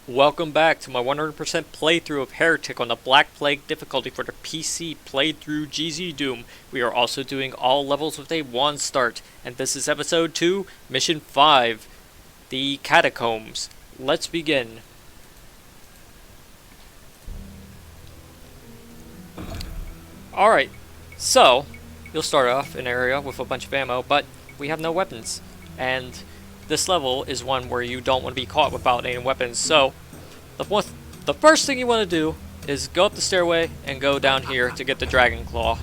Welcome back to my 100% playthrough of Heretic on the Black Plague difficulty for the PC playthrough GZDoom. We are also doing all levels with a 1 start, and this is episode 2, mission 5, the Catacombs. Let's begin. Alright, so, you'll start off an area with a bunch of ammo, but we have no weapons, and this level is one where you don't want to be caught without any weapons, so the first thing you want to do is go up the stairway and go down here to get the Dragon Claw.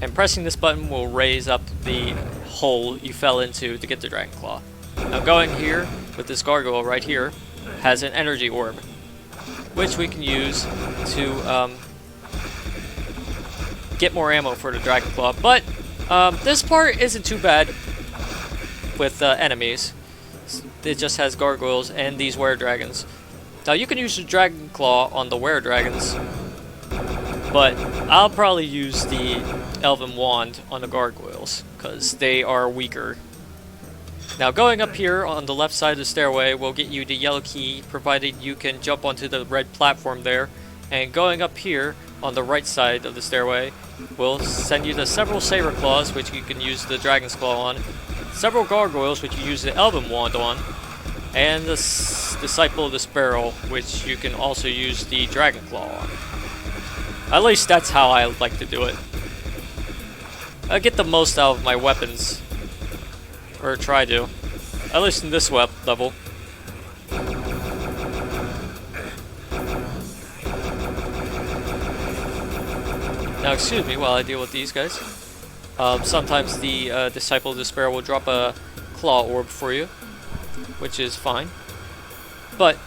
And pressing this button will raise up the hole you fell into to get the Dragon Claw. Now going here with this gargoyle right here has an energy orb, which we can use to get more ammo for the Dragon Claw. But this part isn't too bad with enemies. It just has gargoyles and these were-dragons. Now you can use the Dragon Claw on the were-dragons, but I'll probably use the Elven Wand on the gargoyles, because they are weaker. Now going up here on the left side of the stairway will get you the yellow key, provided you can jump onto the red platform there. And going up here on the right side of the stairway will send you to several Saber Claws, which you can use the Dragon's Claw on, several gargoyles, which you use the Elven Wand on, and the Disciple of the Sparrow, which you can also use the Dragon Claw on. At least that's how I like to do it. I get the most out of my weapons, or try to, at least in this level. Now excuse me while I deal with these guys. Sometimes the Disciple of the Sparrow will drop a claw orb for you, which is fine. But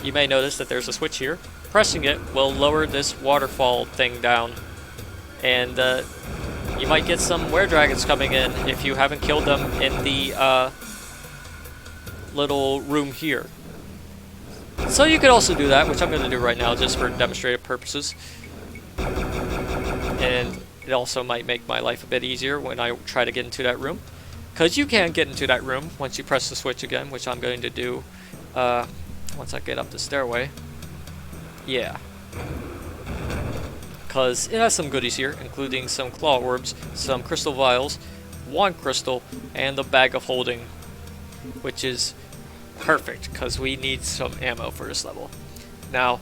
you may notice that there's a switch here. Pressing it will lower this waterfall thing down, and you might get some were-dragons coming in if you haven't killed them in the little room here. So you could also do that, which I'm going to do right now just for demonstrative purposes. And it also might make my life a bit easier when I try to get into that room. Because you can get into that room once you press the switch again, which I'm going to do once I get up the stairway. Yeah. Because it has some goodies here, including some claw orbs, some crystal vials, wand crystal, and the bag of holding, which is perfect because we need some ammo for this level. Now,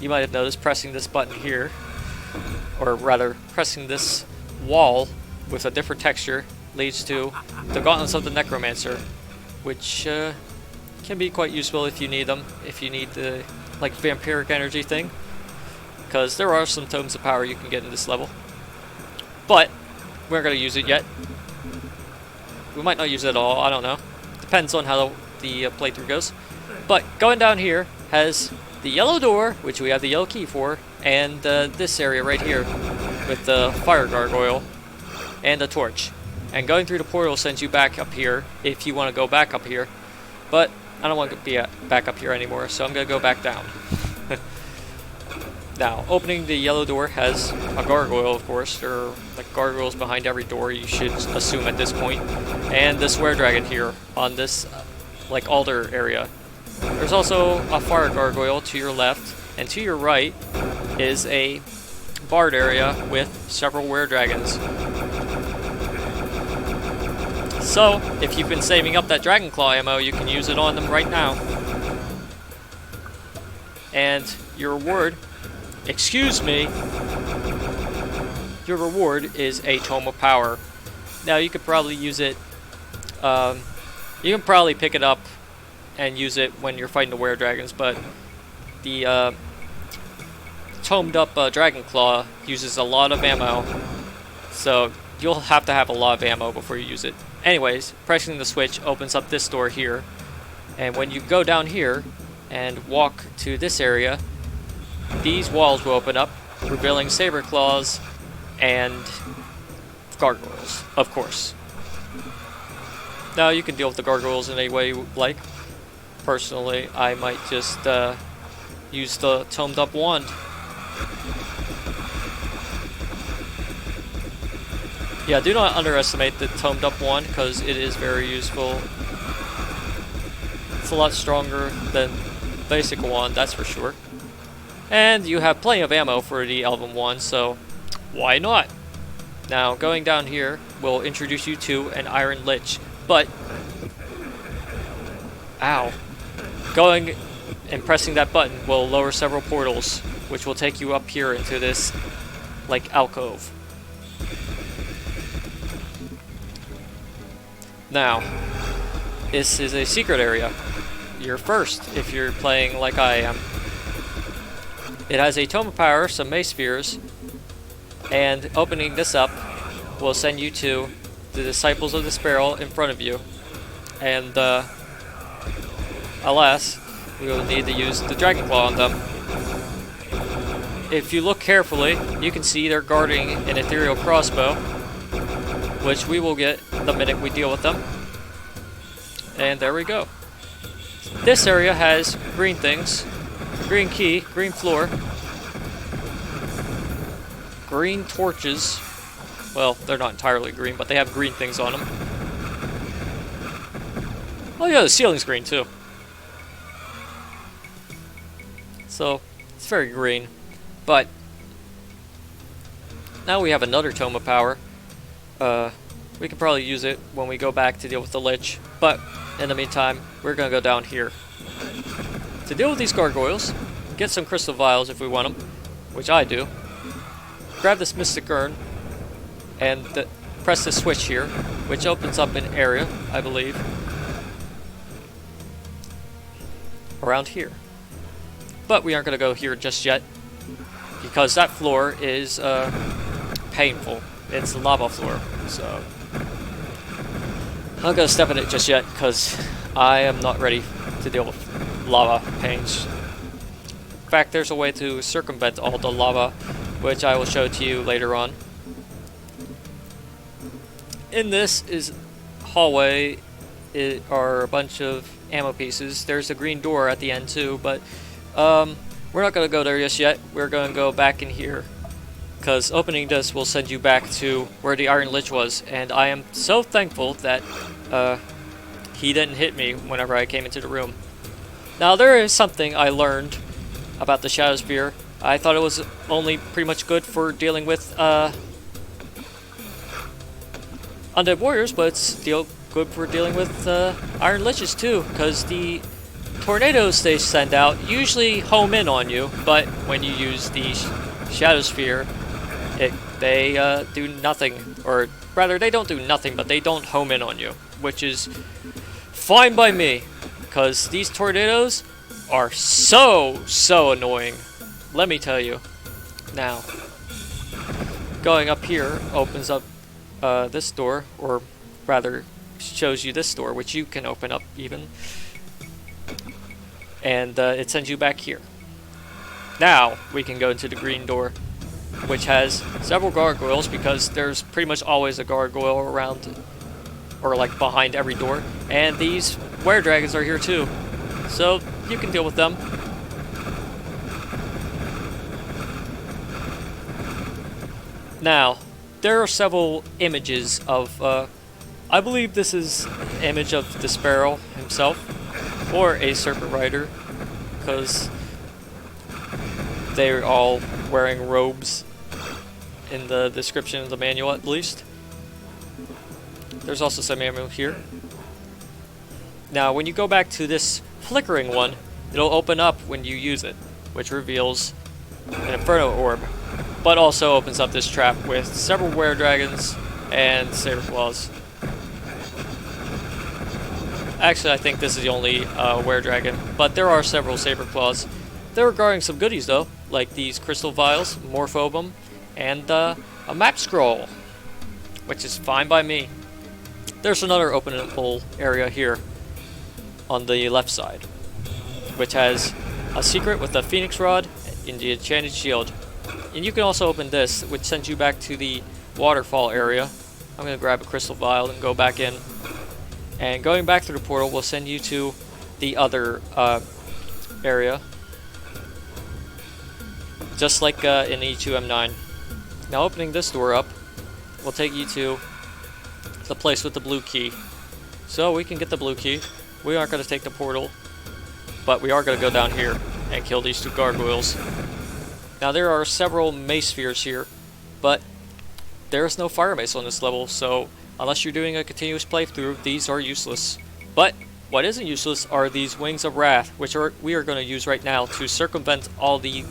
you might have noticed pressing this button here, or rather pressing this wall with a different texture, leads to the Gauntlets of the Necromancer, which can be quite useful if you need them, if you need the like vampiric energy thing, because there are some tomes of power you can get in this level, but we're not going to use it yet. We might not use it at all, I don't know, depends on how the playthrough goes. But going down here has the yellow door, which we have the yellow key for, and this area right here with the fire gargoyle and a torch. And going through the portal sends you back up here if you want to go back up here. But I don't want to be back up here anymore, so I'm going to go back down. Now, opening the yellow door has a gargoyle, of course. There are like gargoyles behind every door, you should assume at this point. And this were-dragon here on this like altar area. There's also a fire gargoyle to your left, and to your right is a bard area with several were-dragons. So, if you've been saving up that Dragon Claw ammo, you can use it on them right now. And your reward, excuse me, your reward is a Tome of Power. Now, you could probably use it, you can probably pick it up and use it when you're fighting the were-dragons, but the tomed up Dragon Claw uses a lot of ammo, so you'll have to have a lot of ammo before you use it. Anyways, pressing the switch opens up this door here, and when you go down here and walk to this area, these walls will open up, revealing Saber Claws and gargoyles, of course. Now you can deal with the gargoyles in any way you like. Personally, I might just use the tomed up wand. Yeah, do not underestimate the tomed up wand, because it is very useful. It's a lot stronger than basic one, that's for sure. And you have plenty of ammo for the Elven one, so why not? Now, going down here will introduce you to an Iron Lich, but... Ow. Going and pressing that button will lower several portals, which will take you up here into this, like, alcove. Now, this is a secret area. You're first if you're playing like I am. It has a tome of power, some mace spheres, and opening this up will send you to the Disciples of the Sparrow in front of you. And, alas, we will need to use the Dragon Claw on them. If you look carefully, you can see they're guarding an ethereal crossbow, which we will get the minute we deal with them. And there we go. This area has green things, green key, green floor, green torches. Well, they're not entirely green, but they have green things on them. Oh yeah, the ceiling's green too. So, it's very green. But, now we have another Tome of Power. We could probably use it when we go back to deal with the Lich. But, in the meantime, we're going to go down here. To deal with these gargoyles, get some crystal vials if we want them, which I do. Grab this Mystic Urn, and press the switch here, which opens up an area, I believe, around here. But we aren't going to go here just yet, because that floor is painful. It's a lava floor, so I'm not going to step in it just yet, because I am not ready to deal with lava pains. In fact, there's a way to circumvent all the lava, which I will show to you later on. In this is hallway are a bunch of ammo pieces. There's a green door at the end too, but we're not going to go there just yet. We're going to go back in here, because opening this will send you back to where the Iron Lich was, and I am so thankful that he didn't hit me whenever I came into the room. Now, there is something I learned about the Shadow Spear. I thought it was only pretty much good for dealing with undead warriors, but it's still good for dealing with Iron Liches too, because the tornadoes they send out usually home in on you, but when you use the Shadow Sphere, they do nothing, or rather they don't do nothing, but they don't home in on you, which is fine by me, because these tornadoes are so annoying, let me tell you. Now, going up here opens up this door, or rather shows you this door, which you can open up even, and it sends you back here. Now we can go into the green door, which has several gargoyles, because there's pretty much always a gargoyle around, or like behind every door, and these were-dragons are here too, so you can deal with them. Now, there are several images of, I believe this is an image of the Sparrow himself, or a Serpent Rider, because they're all wearing robes in the description of the manual at least. There's also some ammo here. Now, when you go back to this flickering one, it'll open up when you use it, which reveals an Inferno Orb, but also opens up this trap with several were-dragons and saber claws. Actually, I think this is the only were-dragon, but there are several saber claws. They're guarding some goodies though, like these crystal vials, Morphobum, and a map scroll, which is fine by me. There's another openable area here on the left side, which has a secret with a Phoenix Rod and the Enchanted Shield. And you can also open this, which sends you back to the waterfall area. I'm going to grab a crystal vial and go back in. And going back through the portal will send you to the other area, just like in E2M5. Now opening this door up will take you to the place with the blue key. So we can get the blue key. We aren't going to take the portal but we are going to go down here and kill these 2 gargoyles. Now there are several mace spheres here, but there is no fire mace on this level, so unless you're doing a continuous playthrough, these are useless. But what isn't useless are these Wings of Wrath, which we are going to use right now to circumvent all the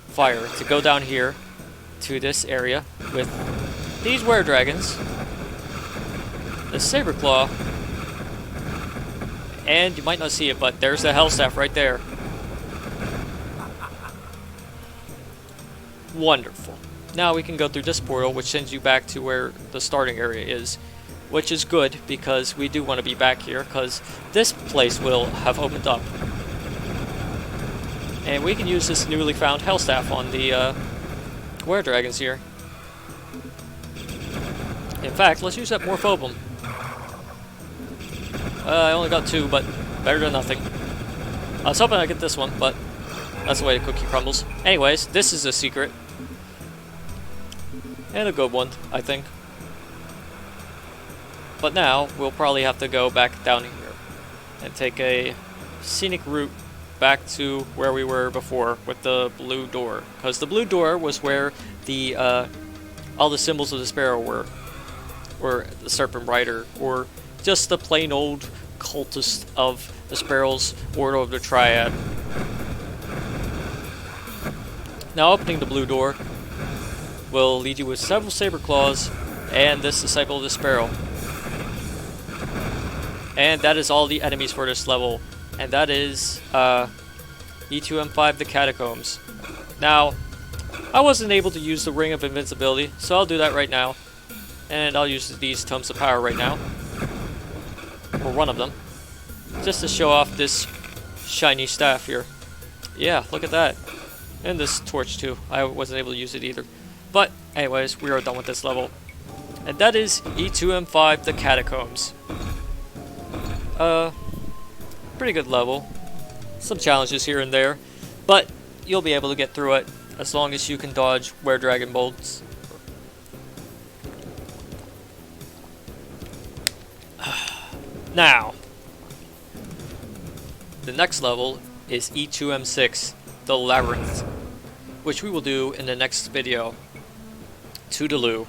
fire, to go down here to this area with these were-dragons, the saber claw, and you might not see it, but there's the hell staff right there. Wonderful. Now we can go through this portal, which sends you back to where the starting area is, which is good because we do want to be back here because this place will have opened up. And we can use this newly found hell staff on the were-dragons here. In fact, let's use that Morphobum. I only got 2, but better than nothing. I was hoping I'd get this one, but that's the way the cookie crumbles. Anyways, this is a secret. And a good one, I think. But now, we'll probably have to go back down here and take a scenic route back to where we were before with the blue door. Because the blue door was where the all the symbols of the sparrow were. Or the serpent rider, or just the plain old cultist of the sparrow's order of the triad. Now opening the blue door will lead you with several saber claws and this disciple of the sparrow. And that is all the enemies for this level. And that is E2M5 the Catacombs. Now, I wasn't able to use the Ring of Invincibility, so I'll do that right now. And I'll use these Tomes of Power right now. Or one of them. Just to show off this shiny staff here. Yeah, look at that. And this torch too. I wasn't able to use it either. But anyways, we are done with this level. And that is E2M5 the Catacombs. Pretty good level. Some challenges here and there. But you'll be able to get through it as long as you can dodge were-dragon bolts. Now, the next level is E2M6, the Labyrinth, which we will do in the next video. Toodaloo.